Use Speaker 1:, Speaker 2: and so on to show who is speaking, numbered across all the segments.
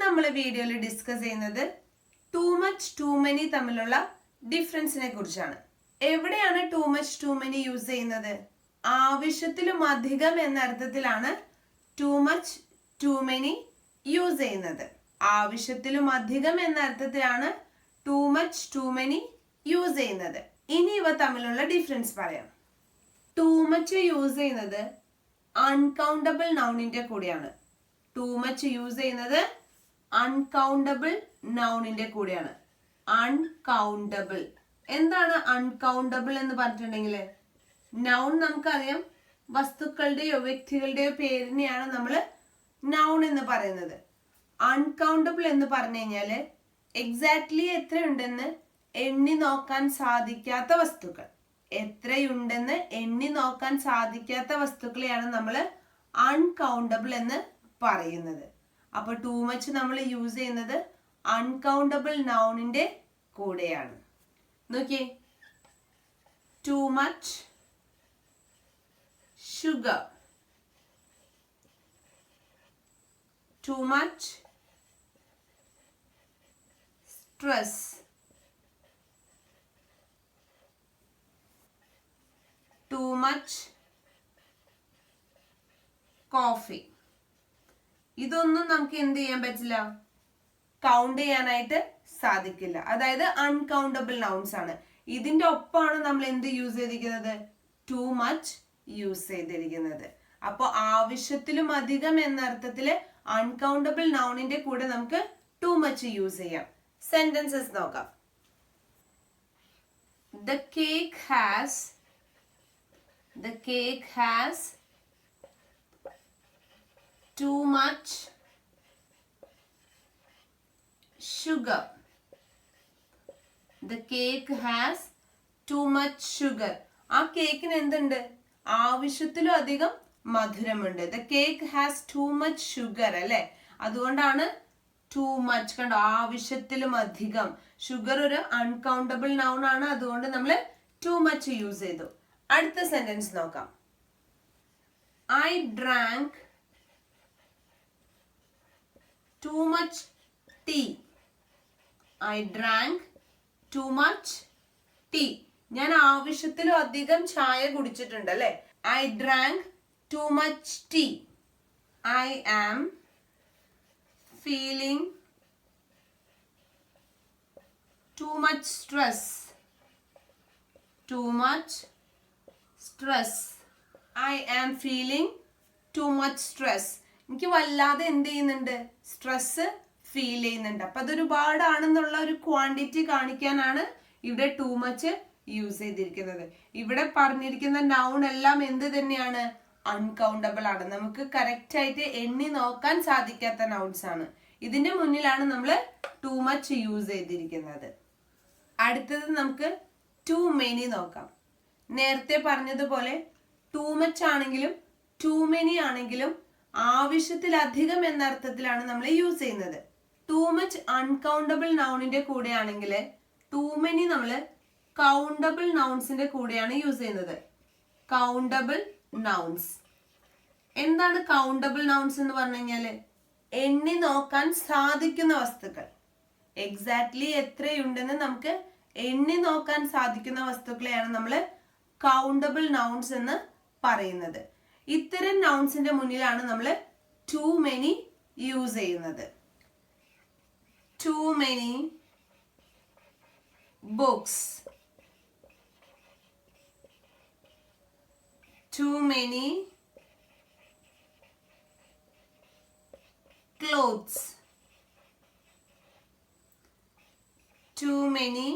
Speaker 1: നമ്മൾ വീഡിയോയിൽ ഡിസ്കസ് ചെയ്യുന്നത് ടു മച്ച് ടു മെനി തമ്മിലുള്ള ഡിഫറൻസിനെ കുറിച്ചാണ്. എവിടെയാണ് too much too many use ചെയ്യുന്നത്? ആവശ്യത്തിലും അധികം എന്ന അർത്ഥത്തിലാണ് too much too many use ചെയ്യുന്നത്. ആവശ്യത്തിലും അധികം എന്ന അർത്ഥത്തിലാണ് too much too many use ചെയ്യുന്നത്. ഇനി ഇവ തമ്മിലുള്ള ഡിഫറൻസ് പറയാം. ടു മച്ച് യൂസ് ചെയ്യുന്നത് അൺകൗണ്ടബിൾ നൗണിന്റെ കൂടെയാണ്. ടു മച്ച് യൂസ് ചെയ്യുന്നത് അൺകൗണ്ടബിൾ നൗണിന്റെ കൂടെയാണ്. അൺകൗണ്ടബിൾ എന്താണ് അൺകൗണ്ടബിൾ എന്ന് പറഞ്ഞിട്ടുണ്ടെങ്കിൽ, നൗൺ നമുക്കറിയാം, വസ്തുക്കളുടെയോ വ്യക്തികളുടെയോ പേരിനെയാണ് നമ്മൾ നൗൺ എന്ന് പറയുന്നത്. അൺകൗണ്ടബിൾ എന്ന് പറഞ്ഞു കഴിഞ്ഞാൽ എക്സാക്ട്ലി എത്രയുണ്ടെന്ന് എണ്ണി നോക്കാൻ സാധിക്കാത്ത വസ്തുക്കൾ. എത്രയുണ്ടെന്ന് എണ്ണി നോക്കാൻ സാധിക്കാത്ത വസ്തുക്കളെയാണ് നമ്മൾ അൺകൗണ്ടബിൾ എന്ന് പറയുന്നത്. അപ്പൊ ടു മച്ച് നമ്മൾ യൂസ് ചെയ്യുന്നത് അൺകൗണ്ടബിൾ നൗണിന്റെ കൂടെയാണ്. നോക്കിയേ, too much sugar, to much stress, too much coffee. ഇതൊന്നും നമുക്ക് എന്ത് ചെയ്യാൻ പറ്റില്ല, കൗണ്ട് ചെയ്യാനായിട്ട് സാധിക്കില്ല. അതായത് അൺകൗണ്ടബിൾ നൗൺസ് ആണ്. ഇതിന്റെ ഒപ്പമാണ് നമ്മൾ എന്ത് യൂസ് ചെയ്തിരിക്കുന്നത്? ടു മച്ച് യൂസ് ചെയ്തിരിക്കുന്നത്. അപ്പോൾ ആവശ്യത്തിലും അധികം എന്ന അർത്ഥത്തില് അൺകൗണ്ടബിൾ നൗണിന്റെ കൂടെ നമുക്ക് ടു മച്ച് യൂസ് ചെയ്യാം. സെന്റൻസസ് നോക്കാം. The cake has too much sugar. The cake has too much sugar. ആ കേക്കിന് എന്തുണ്ട്? ആവശ്യത്തിലും അധികം മധുരമുണ്ട്. The cake has too much sugar അല്ലെ? അതുകൊണ്ടാണ് ടു മച്ച്. കണ്ടോ, ആവശ്യത്തിലും അധികം. ഷുഗർ ഒരു അൺകൗണ്ടബിൾ നൗൺ ആണ്, അതുകൊണ്ട് നമ്മൾ ടു മച്ച് യൂസ് ചെയ്തു. അടുത്ത സെന്റൻസ് നോക്കാം. I drank too much tea. I drank too much tea. ഞാൻ ആവശ്യത്തിലും അധികം ചായ കുടിച്ചിട്ടുണ്ട് അല്ലെ? I drank too much tea. I am feeling too much stress. Too much stress. I am feeling too much stress. എനിക്ക് വല്ലാതെ എന്ത് ചെയ്യുന്നുണ്ട്? Stress feel ചെയ്യുന്നുണ്ട്. അപ്പൊ അതൊരുപാടാണെന്നുള്ള ഒരു ക്വാണ്ടിറ്റി കാണിക്കാനാണ് ഇവിടെ ടു മച്ച് യൂസ് ചെയ്തിരിക്കുന്നത്. ഇവിടെ പറഞ്ഞിരിക്കുന്ന നൗൺ എല്ലാം എന്ത് തന്നെയാണ്? അൺകൗണ്ടബിൾ ആണ്. നമുക്ക് കറക്റ്റ് ആയിട്ട് എണ്ണി നോക്കാൻ സാധിക്കാത്ത നൗൺസ് ആണ്. ഇതിന്റെ മുന്നിലാണ് നമ്മൾ ടു മച്ച് യൂസ് ചെയ്തിരിക്കുന്നത്. അടുത്തത് നമുക്ക് ടു മെനി നോക്കാം. നേരത്തെ പറഞ്ഞതുപോലെ ടു മച്ച് ആണെങ്കിലും ടു മെനി ആണെങ്കിലും ആവശ്യത്തിലധികം എന്ന അർത്ഥത്തിലാണ് നമ്മൾ യൂസ് ചെയ്യുന്നത്. ടു മച്ച് അൺകൗണ്ടബിൾ നൗണിന്റെ കൂടെ ആണെങ്കിൽ ടു മെനി നമ്മൾ കൗണ്ടബിൾ നൗൺസിന്റെ കൂടെയാണ് യൂസ് ചെയ്യുന്നത്. കൗണ്ടബിൾ നൗൺസ് എന്താണ്? കൗണ്ടബിൾ നൗൺസ് എന്ന് പറഞ്ഞു കഴിഞ്ഞാല് എണ്ണി നോക്കാൻ സാധിക്കുന്ന വസ്തുക്കൾ. എക്സാക്ട്ലി എത്രയുണ്ടെന്ന് നമുക്ക് എണ്ണി നോക്കാൻ സാധിക്കുന്ന വസ്തുക്കളെയാണ് നമ്മൾ കൗണ്ടബിൾ നൗൺസ് എന്ന് പറയുന്നത്. ഇത്തരം നൗൺസിന്റെ മുന്നിലാണ് നമ്മൾ ടു മെനി യൂസ് ചെയ്യുന്നത്. Too many books, too many clothes, too many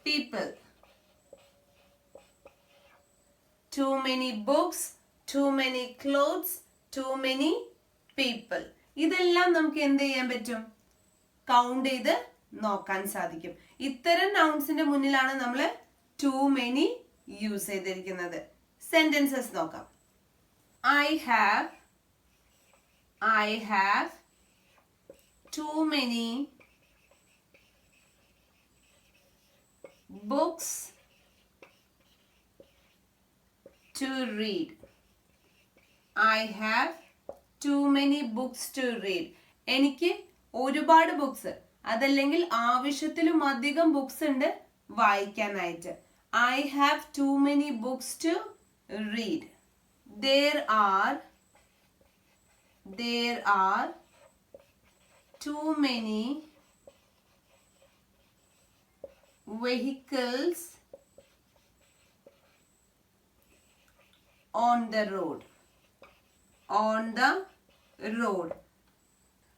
Speaker 1: people. Too many books, too many clothes, too many people. ഇതെല്ലാം നമുക്ക് എന്ത് ചെയ്യാൻ പറ്റും? കൗണ്ട് ചെയ്ത് നോക്കാൻ സാധിക്കും. ഇത്തരം നൗൺസിന്റെ മുന്നിലാണ് നമ്മൾ ടു മെനി യൂസ് ചെയ്തിരിക്കുന്നത്. സെന്റൻസസ് നോക്കാം. I have too many books to read. I have too many books to read. എനിക്ക് ഒരുപാട് ബുക്സ്, അതല്ലെങ്കിൽ ആവശ്യത്തിലും അധികം ബുക്സ് ഉണ്ട് വായിക്കാനായിട്ട്. I have too many books to read. There are too many vehicles on the road.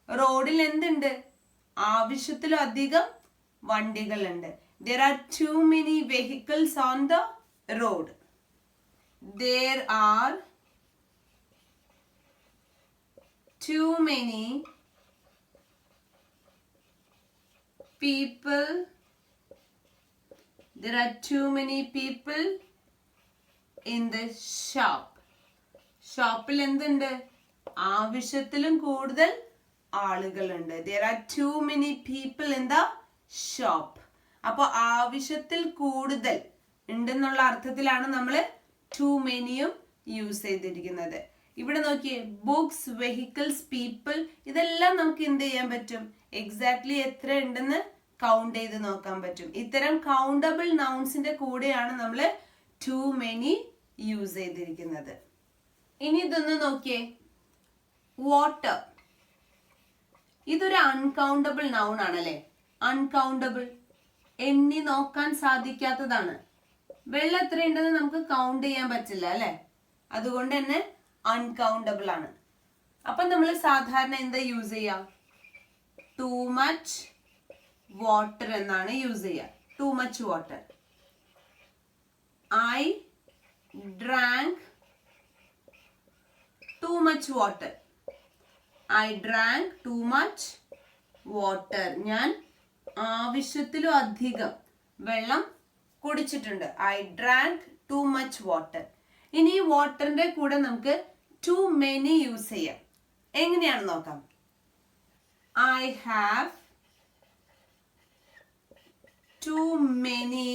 Speaker 1: റോഡിൽ എന്തുണ്ട്? ആവശ്യത്തിലധികം വണ്ടികളുണ്ട്. There are too many vehicles on the road. There are too many people. There are too many people in the shop. ഷോപ്പിൽ എന്തുണ്ട്? ആവശ്യത്തിലും കൂടുതൽ ആളുകളുണ്ട്. There are too many people in the shop. അപ്പോൾ ആവശ്യത്തിൽ കൂടുതൽ ഉണ്ടെന്നുള്ള അർത്ഥത്തിലാണ് നമ്മൾ ടു മെനിയും യൂസ് ചെയ്തിരിക്കുന്നത്. ഇവിടെ നോക്കിയേ, ബുക്സ്, വെഹിക്കിൾസ്, പീപ്പിൾ, ഇതെല്ലാം നമുക്ക് എന്ത് ചെയ്യാൻ പറ്റും? എക്സാക്ട്ലി എത്ര ഉണ്ടെന്ന് കൗണ്ട് ചെയ്ത് നോക്കാൻ പറ്റും. ഇത്തരം കൗണ്ടബിൾ നൗൺസിന്റെ കൂടെയാണ് നമ്മൾ ടു മെനി യൂസ് ചെയ്തിരിക്കുന്നത്. ഇനി ഇതൊന്ന് നോക്കിയേ, വാട്ടർ. ഇതൊരു അൺകൗണ്ടബിൾ നൗൺ ആണല്ലേ? അൺകൗണ്ടബിൾ, എണ്ണി നോക്കാൻ സാധിക്കാത്തതാണ്. വെള്ളം എത്രയുണ്ടെന്ന് നമുക്ക് കൗണ്ട് ചെയ്യാൻ പറ്റില്ല അല്ലെ? അതുകൊണ്ട് തന്നെ അൺകൗണ്ടബിൾ ആണ്. അപ്പൊ നമ്മൾ സാധാരണ എന്താ യൂസ് ചെയ്യാ? ടു മച്ച് വാട്ടർ എന്നാണ് യൂസ് ചെയ്യുക. Too much water. I drank too much water. I drank too much water. ഞാൻ ആവശ്യത്തിലും അധികം വെള്ളം കുടിച്ചിട്ടുണ്ട്. I drank too much water. ഇനി ഈ വാട്ടറിന്റെ കൂടെ നമുക്ക് too many യൂസ് ചെയ്യാം. എങ്ങനെയാണ് നോക്കാം. I have too many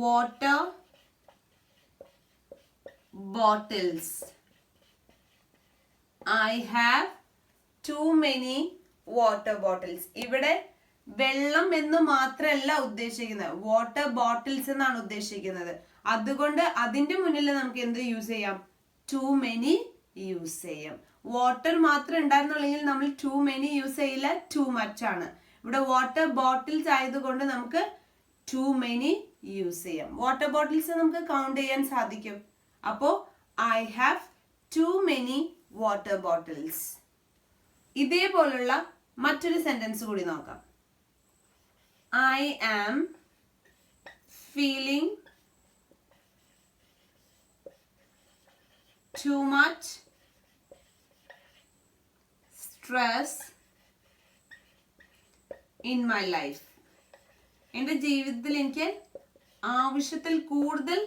Speaker 1: water bottles. I have too many water bottles. ഇവിടെ വെള്ളം എന്ന് മാത്രമല്ല ഉദ്ദേശിക്കുന്നത്, വാട്ടർ ബോട്ടിൽസ് എന്നാണ് ഉദ്ദേശിക്കുന്നത്. അതുകൊണ്ട് അതിന്റെ മുന്നിൽ നമുക്ക് എന്ത് യൂസ് ചെയ്യാം? ടു മെനി യൂസ് ചെയ്യാം. വാട്ടർ മാത്രം ഉണ്ടായിരുന്നുള്ളെങ്കിൽ നമ്മൾ ടു മെനി യൂസ് ചെയ്യില്ല, ടു മച്ച് ആണ്. ഇവിടെ വാട്ടർ ബോട്ടിൽസ് ആയതുകൊണ്ട് നമുക്ക് ടു മെനി യൂസ് ചെയ്യാം. വാട്ടർ ബോട്ടിൽസ് നമുക്ക് കൗണ്ട് ചെയ്യാൻ സാധിക്കും. അപ്പോ I have too many water bottles. ഇതേപോലുള്ള മറ്റൊരു സെന്റൻസ് കൂടി നോക്കാം. I am feeling too much stress in my life. എൻ്റെ ജീവിതത്തിൽ എനിക്ക് ആവശ്യത്തിൽ കൂടുതൽ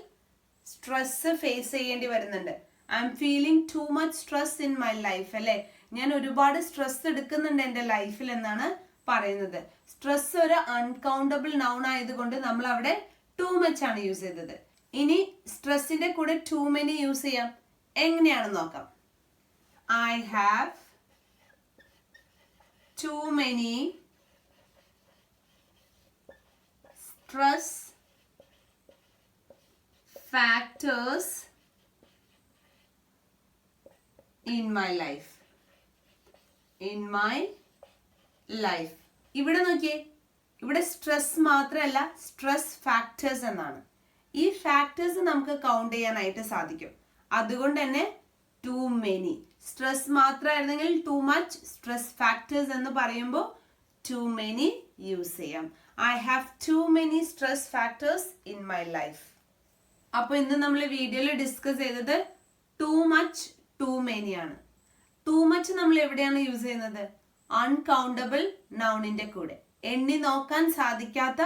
Speaker 1: സ്ട്രെസ് ഫേസ് ചെയ്യേണ്ടി വരുന്നുണ്ട്. I M feeling to much stress in my life അല്ലെ? ഞാൻ ഒരുപാട് സ്ട്രെസ് എടുക്കുന്നുണ്ട് എൻ്റെ ലൈഫിൽ എന്നാണ് പറയുന്നത്. സ്ട്രെസ് ഒരു അൺകൗണ്ടബിൾ നൗൺ ആയതുകൊണ്ട് നമ്മൾ അവിടെ ടു മച്ച് ആണ് യൂസ് ചെയ്തത്. ഇനി സ്ട്രെസ്സിന്റെ കൂടെ ടു മെനി യൂസ് ചെയ്യാം. എങ്ങനെയാണെന്ന് നോക്കാം. I have too many stress factors in my life. ഇവിടെ നോക്കിയേ, ഇവിടെ സ്ട്രെസ് മാത്രമല്ല, സ്ട്രെസ് ഫാക്ടേഴ്സ് എന്നാണ്. ഈ ഫാക്ടേഴ്സ് നമുക്ക് കൗണ്ട് ചെയ്യാനായിട്ട് സാധിക്കും. അതുകൊണ്ട് തന്നെ ടു മെനി. സ്ട്രെസ് മാത്രമായിരുന്നെങ്കിൽ ടു മച്ച്, സ്ട്രെസ് ഫാക്ടേഴ്സ് എന്ന് പറയുമ്പോൾ ടു മെനി യൂസ് ചെയ്യാം. I have too many stress factors in my life. അപ്പൊ ഇന്ന് നമ്മൾ വീഡിയോയിൽ ഡിസ്കസ് ചെയ്തത് ടു മച്ച്, ടു മെനി ആണ്. ടു മച്ച് നമ്മൾ എവിടെയാണ് യൂസ് ചെയ്യുന്നത്? അൺകൗണ്ടബിൾ നൗണിന്റെ കൂടെ, എണ്ണി നോക്കാൻ സാധിക്കാത്ത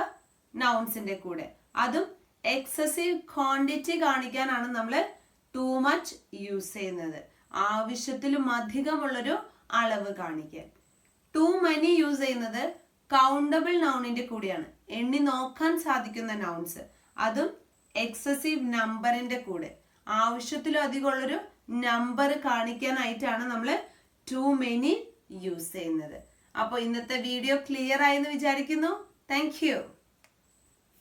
Speaker 1: നൗൺസിന്റെ കൂടെ. അതും എക്സസീവ് ക്വാണ്ടിറ്റി കാണിക്കാനാണ് നമ്മൾ ടു മച്ച് യൂസ് ചെയ്യുന്നത്. ആവശ്യത്തിലും അധികമുള്ളൊരു അളവ് കാണിക്കാൻ. ടു മെനി യൂസ് ചെയ്യുന്നത് കൗണ്ടബിൾ നൗണിന്റെ കൂടെയാണ്, എണ്ണി നോക്കാൻ സാധിക്കുന്ന നൗൺസ്. അതും എക്സസീവ് നമ്പറിന്റെ കൂടെ. ആവശ്യത്തിലധികം ഉള്ളൊരു നമ്പർ കാണിക്കാനായിട്ടാണ് നമ്മൾ ടു മെനി യൂസ് ചെയ്യുന്നത്. അപ്പോൾ ഇന്നത്തെ വീഡിയോ ക്ലിയർ ആയെന്ന് വിചാരിക്കുന്നു. Thank you.